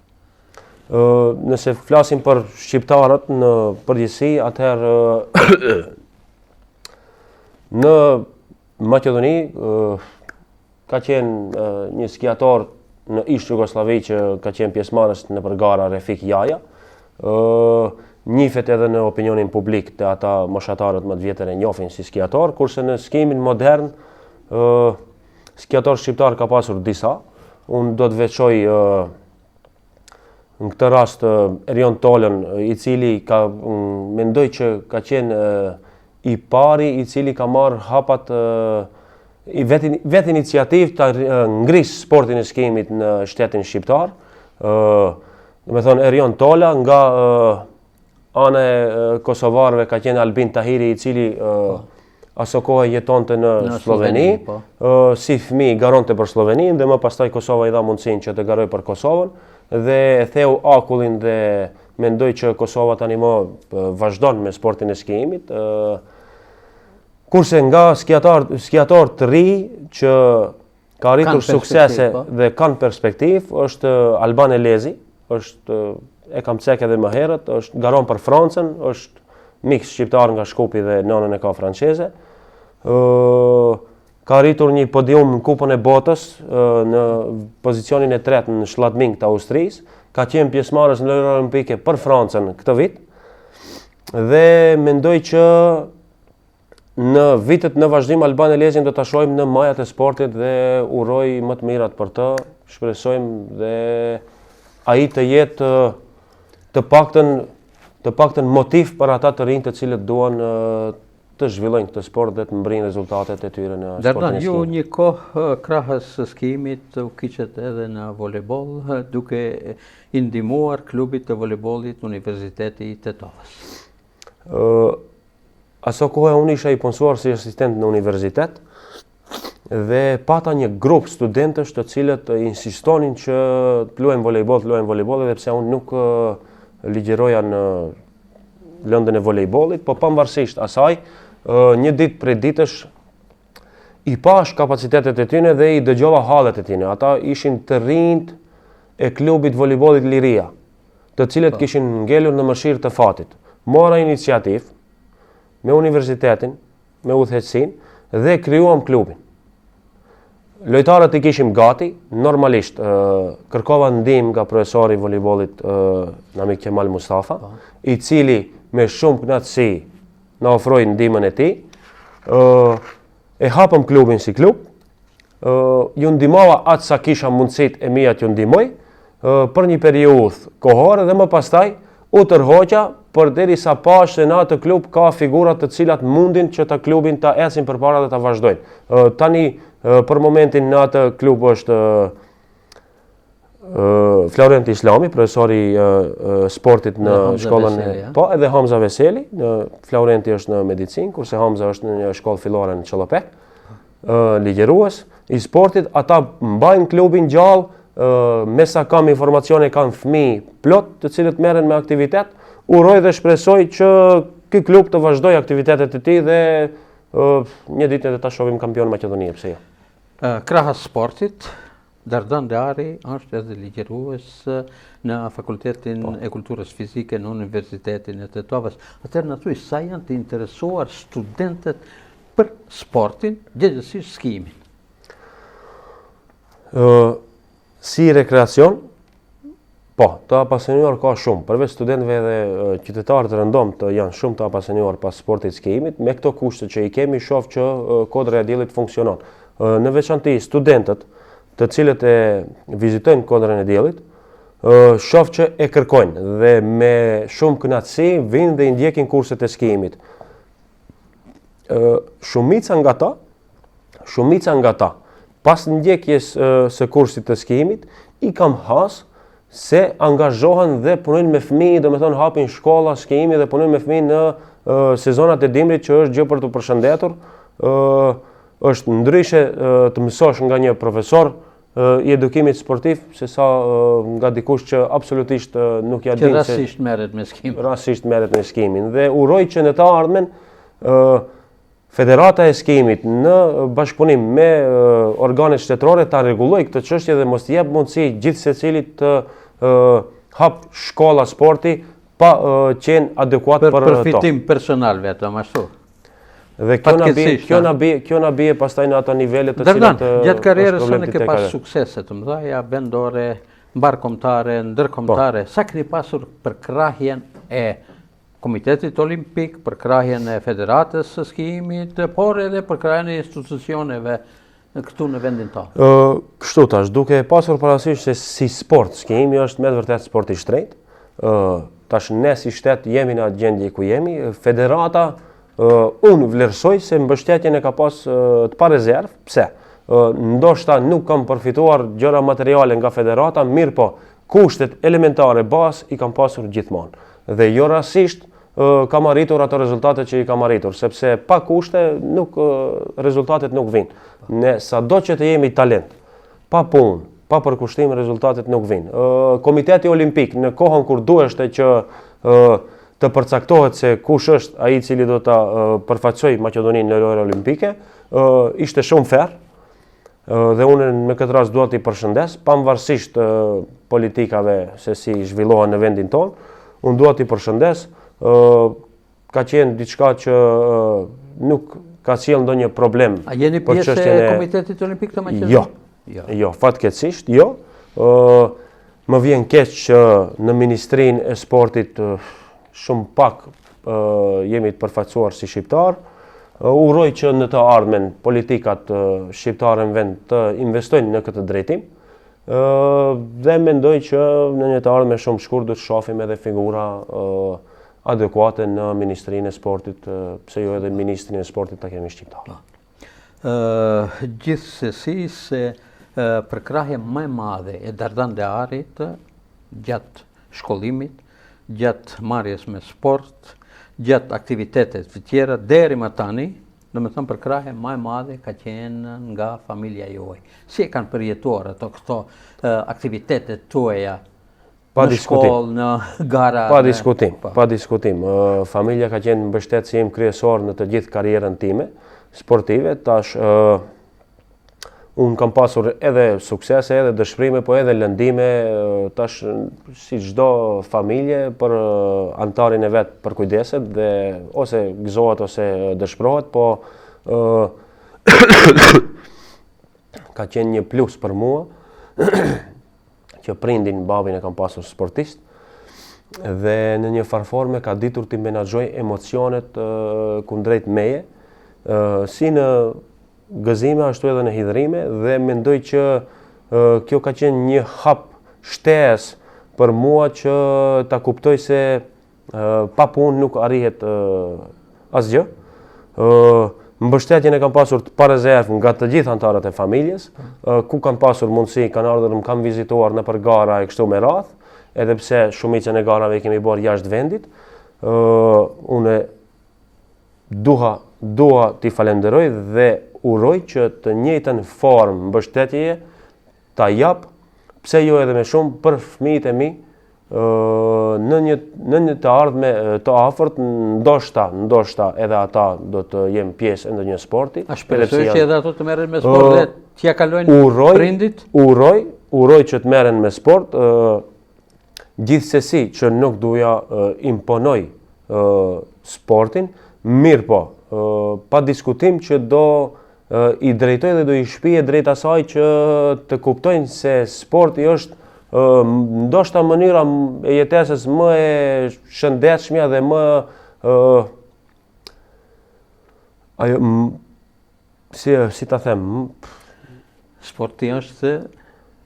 Nëse flasim për shqiptarët në përgjithësi, atëherë në Maqedoni ka qenë një skiator në Ish Jugosllavi që ka qenë pjesëmarrës nëpër gara Refik Jaja. Njihet edhe në opinionin publik të ata moshatarët më të vjetër e njohin si skiator, kurse në skimin modern skiator shqiptar ka pasur disa. Unë do të veçoj në këtë rast Erion Tolën, i cili mendoj që ka qenë i pari i cili ka marrë hapat vetë iniciativë të ngrisë sportin e skimit në shtetin shqiptar. Do me thonë Erion Tola nga ana e kosovarëve ka qenë Albin Tahiri i cili aso kohë jetonte në Sloveni, si fëmijë garonte për Sloveninë dhe më pastaj Kosova i dha mundësinë që të garoj për Kosovën dhe e theu akullin dhe mendoj që Kosova tani më vazhdon me sportin e skimit. Kurse nga skiator të ri që ka arritur suksese dhe kanë perspektivë është Alban Elezi, e kam cek edhe më herët, është garon për Francën, është mix shqiptar nga Shkupi dhe nënën e ka franceze. Ka arritur një podium në Kupën e Botës në pozicionin e tretë në Schladming të Austrisë, ka qenë pjesëmarrës në lojrat olimpike për Francën këtë vit dhe mendoj që në vitet në vazhdim Alban Elezin do ta shohim në majat e sportit dhe uroj më të mirat për të. Shpresojmë dhe ai të jetë të paktën motiv për ata të rinj të cilët duan të zhvillojnë këtë sport dhe të mbrijnë rezultatet e tyre në sportin e skimit. Ju një kohë krahas së skimit u kiqet edhe në volejboll, duke i ndihmuar klubit të volejbollit Universiteti i Tetovës. Aso kohë unë isha i punësuar si asistent në universitet dhe pata një grup studentësh të cilët insistonin që të luajmë volejboll edhe pse unë nuk ligjeroja në lëndën e volejbollit, po pavarësisht asaj, një ditë prej ditësh i pash kapacitetet e tyre dhe i dëgjova hallet e tyre. Ata ishin të rinjt e klubit volejbollit Liria, të cilët kishin ngelur në mëshirë të fatit. Mora iniciativë me universitetin, me udhëheqësinë dhe krijuam klubin. Lojtarët i kishim gati, normalisht kërkova ndihmë nga profesori i volejbollit Namik Kemal Mustafa, i cili me shumë kënaqësi na ofroi ndihmën e tij. E hapëm klubin si klub. Ju ndihmova atë sa kisha mundësitë e mia t'ju ndihmoj për një periudhë kohore dhe më pastaj u tërhoqa përderisa pash se në atë klub ka figura të cilat mundin që ta klubin ta ecin përpara dhe ta vazhdojnë. Tani për momentin në atë klub është Florenti Islami, profesori sportit në shkollën edhe Hamza Veseli, Florenti është në medicinë, kurse Hamza është në një shkollë fillore në Çellopek, ligjerues i sportit. Ata mbajnë klubin gjallë, me sa kam informacione kanë fëmijë plot të cilët merren me aktivitet. Uroj dhe shpresoj që ky klub të vazhdojë aktivitetet e tij dhe një ditë të ta shohim kampion Maqedonie, pse jo. Krahas sportit, Dardan Deari është edhe ligjerues në Fakultetin e Kulturës Fizike në Universitetin e Tetovës. Atëherë na thuaj sa janë të interesuar studentët për sportin, gjithsesi skimin. Si rekreacion, po, të apasionuar ka shumë. Përveç studentëve edhe qytetarët rëndomt janë shumë të apasionuar pas sportit skimit. Me këto kushte që i kemi, shoh që Kodra e Diellit funksionon. Në veçanti studentët të cilët e vizitojnë Kodrën e Diellit, shoh që e kërkojnë dhe me shumë kënaqësi vinë dhe i ndjekin kurset e skimit. Shumica nga ta, pas ndjekjes së kursit të skimit, i kam has se angazhohen dhe punojnë me fëmijë, domethënë hapin shkolla skimi dhe punojnë me fëmijë në sezonat e dimrit, që është gjë për të përshëndetur. Është ndryshe të mësosh nga një profesor i edukimit sportiv se sa nga dikush që absolutisht nuk ja din se rastisht merret me skimin. Dhe uroj që në të ardhmen Federata e skimit në bashkëpunim me organet shtetërore ta rregullojë këtë çështje dhe mos jep mundësi gjithë secilit të hap shkolla sporti pa qenë adekuat për përfitim personal vetëm ashtu. Dhe kjo na bie pastaj në ato nivele të cilat gjatë karrierës sonë ke pas suksese të mëdha vendore, mbarkombëtare, ndërkombëtare. Sa keni pasur për krahjen e Komitetit Olimpik, për krahjen e Federatës së skimit, por edhe për krahjen e institucioneve këtu në vendin tonë? Kështu tash, duke pasur parasysh se si sport skimi është me vërtet sport i shtrenjtë. Tash ne si shtet jemi në atë gjendje ku jemi. Federata unë vlerësoj se mbështetjen e ka pas të pa rezervë. Pse? Ndoshta nuk kam përfituar gjëra materiale nga federata, mirë po kushtet elementare bas i kam pasur gjithmonë. Dhe jo rastësisht kam arritur ato rezultate që i kam arritur, sepse pa kushte rezultatet nuk vinë. Ne sado që të jemi talent, pa punë, pa përkushtim rezultatet nuk vinë. Komiteti Olimpik në kohën kur duheshte që të përcaktohet se kush është ai i cili do ta përfaqësojë Maqedoninë në lojra olimpike, ishte shumë ferr. Dhe unë në këtë rast dua t'i përshëndes, pavarësisht politikave se si zhvillohen në vendin tonë, unë dua t'i përshëndes, ka qenë diçka që nuk ka sjellë ndonjë problem. A jeni pjesë e Komitetit Olimpik të Maqedonisë? Jo, fatkeqësisht jo. Më vjen keq që në Ministrinë e Sportit shumë pak jemi të përfaqësuar si shqiptar. Uroj që në të ardhmen politikat shqiptare në vend të investojnë në këtë drejtim. Dhe mendoj që në një të ardhmen shumë shkurt do të shohim edhe figura adekuate në Ministrinë e Sportit, pse jo edhe Ministrinë e Sportit ta kemi shqiptar. Gjithsesi se përkrahja më e madhe e Dardandearit gjatë shkollimit, gjatë marrjes me sport, gjatë aktivitetet të tjera deri më tani, domethënë përkrahja më e madhe ka qenë nga familja juaj. Si e kanë përjetuar këto aktivitetet tuaja në shkollë, në gara? Pa diskutim. Familja ka qenë mbështetësi im kryesor në të gjithë karrierën time sportive. Tash unë kam pasur edhe suksese, edhe dëshpërime, po edhe lëndime, tash si çdo familje për antarin e vet përkujdeset dhe ose gëzohet ose dëshpërohet, po ka qenë një plus për mua që prindin, babin e kam pasur sportist dhe në një farforme ka ditur t'i menaxhoj emocionet kundrejt meje, si në gëzime ashtu edhe në hidhrime, dhe mendoj që kjo ka qenë një hap shtesë për mua që ta kuptoj se pa punë nuk arrihet asgjë. Mbështetjen e kam pasur të pa rezervë nga të gjithë antarët e familjes, ku kam pasur mundësi, kanë ardhur më kam vizituar nëpër gara e kështu me radhë, edhe pse shumicën e garave i kemi bërë jashtë vendit. Unë dua t'i falenderoj dhe uroj që të njëjtën formë mbështetjeje ta jap, pse jo edhe më shumë, për fëmijët e mi në një të ardhme të afërt, ndoshta edhe ata do të jem pjesë e ndonjë sporti. A shpresoj që edhe ato të merren me sport dhe t'ia kalojnë prindit? Uroj që të merren me sport, gjithsesi që nuk duja imponoj sportin, mirë po, pa diskutim që do i drejtoj dhe do i shpije drejt asaj që të kuptojnë se sporti është ndoshta mënyra e jetesës më e shëndetshme dhe më si ta them, sporti është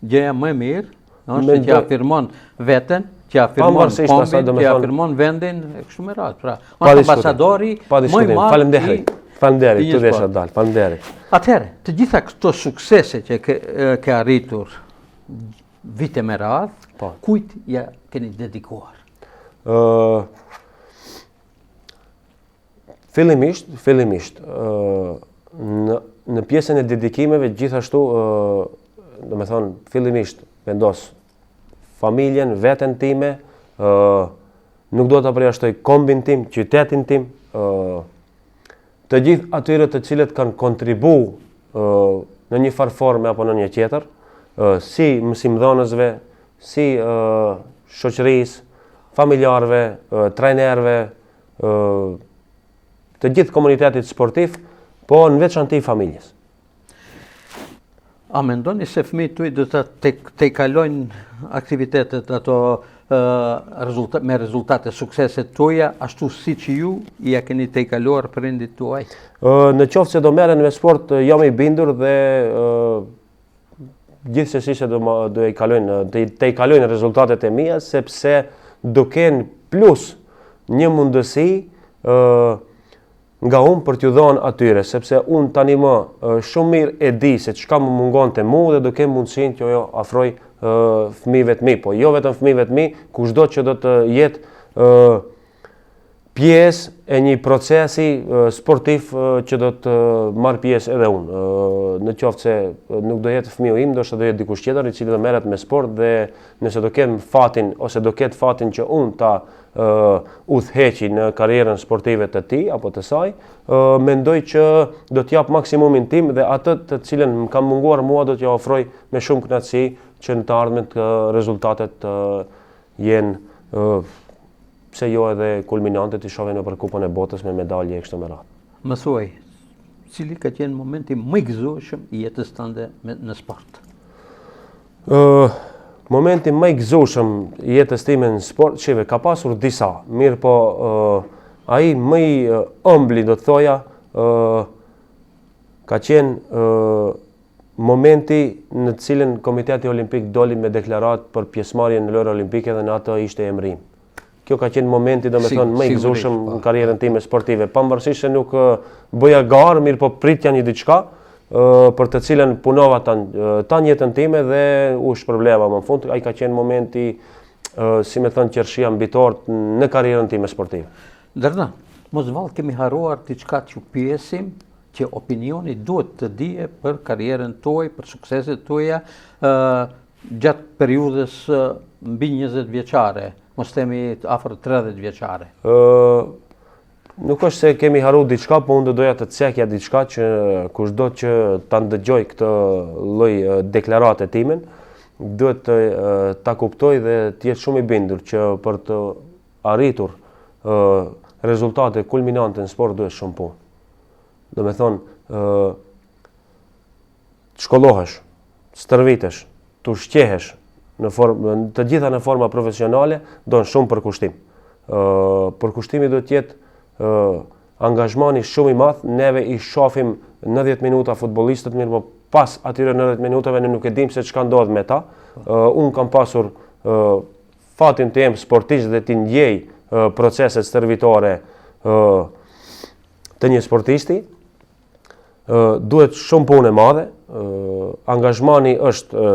gjëja më e mirë, është që afirmon veten, që afirmon kombin, që afirmon vendin e kështu me radhë. Pra, është ambasadori më i madh. Faleminderit, të desha dal. Faleminderit. Atëherë, të gjitha këto suksese që ke arritur vite me radhë, kujt ja keni dedikuar? Fillimisht, në pjesën e dedikimeve gjithashtu, domethënë fillimisht vendos familjen, veten time, nuk do ta përjashtoj kombin tim, qytetin tim, të gjithë atyre të cilët kanë kontribu në një farforme apo në një tjetër, si mësimdhënësve, si shoqërisë, familjarëve, trajnerëve, të gjithë komunitetit sportiv, po në veçanti familjes. A mendoni se fëmijët tuaj do të kalojnë aktivitetet ato me rezultate suksese tuaja, ashtu si që ju ja keni të kaluar prindit tuaj? Në qoftë se do merren me sport, jam i bindur dhe gjithsesi se do i kalojnë rezultatet e mia, sepse do kenë plus një mundësi nga unë për t'ju dhënë atyre, sepse unë tani më shumë mirë e di se çka më mungon te mu dhe do kem mundësinë që jo afroj fëmijëve të mi, po jo vetëm fëmijëve të mi, kushdo që do të jetë pjesë e një procesi sportiv që do të marr pjesë edhe unë. Në qoftë se nuk do jetë fëmiu im, ndoshta do jetë dikush tjetër i cili do merret me sport dhe nëse do kem fatin ose do ket fatin që unë ta udhëheqi në karrierën sportive të tij apo të saj, mendoj që do t'jap maksimumin tim dhe atë të cilën më kam munguar mua do t'ja ofroj me shumë kënaqësi që në të ardhmen të rezultatet jenë pse jo edhe kulminante të shohin nëpër Kupën e Botës me medalje kështu me radhë. Më thuaj, cili ka qenë momenti më i gëzueshëm i jetës tënde në sport? Momenti më i gëzueshëm i jetës time në sport, shive, ka pasur disa, mirë po ai më i ëmbël do të thoja ka qenë momenti në të cilën Komiteti Olimpik doli me deklaratë për pjesëmarrjen në lojra olimpike dhe në atë ishte emërim. Kjo ka qenë momenti domethënë më i gëzueshëm në karrierën time sportive. Pavarësisht se nuk bëja garë, mirë po pritja një diçka për të cilën punova tan jetën time dhe u shpërbleva më në fund. Ai ka qenë momenti, si më thënë, qershia mbitor në karrierën time sportive. Derdan, mos vallë kemi haruar diçka që pyesim që opinioni duhet të dije për karrierën tuaj, për sukseset tuaja gjatë periudhës mbi 20 vjeçare. Mos themi afër 30 vjeçare. Nuk është se kemi haruar diçka, po unë doja të cekja diçka që kushdo që ta ndëgjoj këtë lloj deklarate timen, duhet ta kuptoj dhe të jetë shumë i bindur që për të arritur rezultate kulminante në sport duhet shumë punë. Do me thonë, të shkollohesh, të stërvitesh, të ushqehesh, të gjitha në forma profesionale, do në shumë përkushtim. Përkushtimi do t'jetë angazhmani shumë i madh, neve i shohim 90 minuta futbollistët, mirë po pas atyre 90 minutave ne nuk e dim se çka ndodh me ta. Unë kam pasur fatin të jem sportist dhe të ndjej proceset stërvitore të një sportisti. Duhet shumë punë e madhe, angazhmani është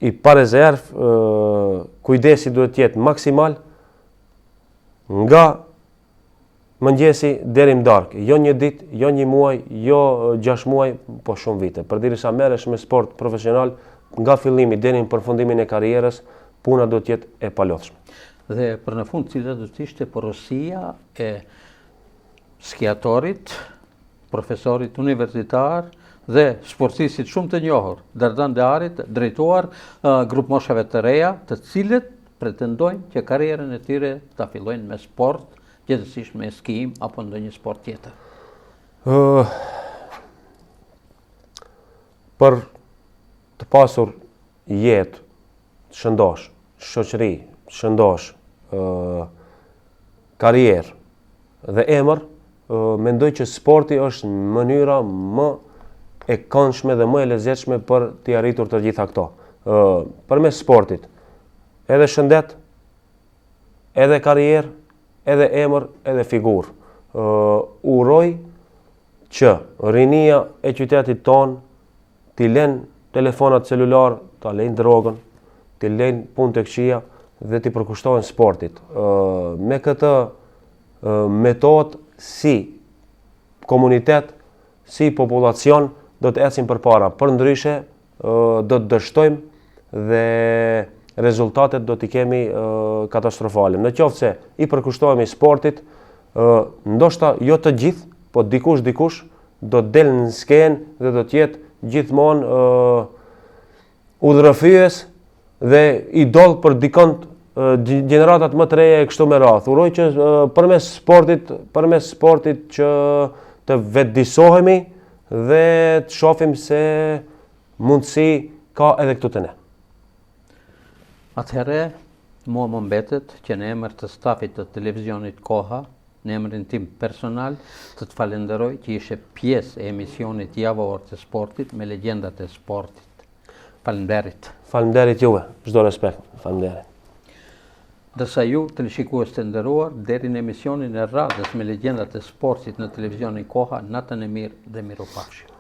i parezerv, kujdesi duhet të jetë maksimal nga mëngjesi deri në darkë, jo një ditë, jo një muaj, jo 6 muaj, po shumë vite. Përderisa merresh me sport profesional, nga fillimi deri në përfundimin e karrierës, puna do të jetë e palodhshme. Dhe për në fund, cila do të ishte porosia e skiatorit, profesorit universitar dhe sportistit shumë të njohur, Derdan Dearit, drejtuar grup moshave të reja, të cilët pretendojnë që karrierën e tyre ta fillojnë me sport, gjithsesi me skim apo ndonjë sport tjetër. Për të pasur jetë, shëndosh, shoqëri, shëndosh, karrierë dhe emër, mendoj që sporti është mënyra më e këndshme dhe më e lezetshme për t'i arritur të gjitha këto. Përmes sportit, edhe shëndet, edhe karrierë, edhe emër, edhe figurë. Uroj që rinia e qytetit ton t'i lën telefonat celular, t'a lën drogën, t'i lën punë të këqija dhe t'i përkushtohen sportit. Me këtë metodë si komunitet, si populacion, do të ecim përpara. Përndryshe do të dështojmë dhe rezultatet do t'i kemi katastrofale. Në qoftë se i përkushtohemi sportit, ndoshta jo të gjithë, po dikush do të del në skenë dhe do të jetë gjithmonë udhërëfyes dhe idol për dikon gjeneratat më të reja e kështu me radhë. Uroj që përmes sportit që të vetëdijsohemi dhe të shohim se mundësi ka edhe këtu të ne. Atëherë, mua më mbetet që në emër të stafit të televizionit Koha, në emrin tim personal, të falenderoj që ishe pjesë e emisionit javor të sportit me legjendat e sportit. Falenderit. Falenderit juve, çdo respekt. Falenderit. Ndërsa ju, teleshikues të nderuar, deri në emisionin e radhës me legjendat e sportit në televizionin Koha, natën e mirë dhe mirupafshim.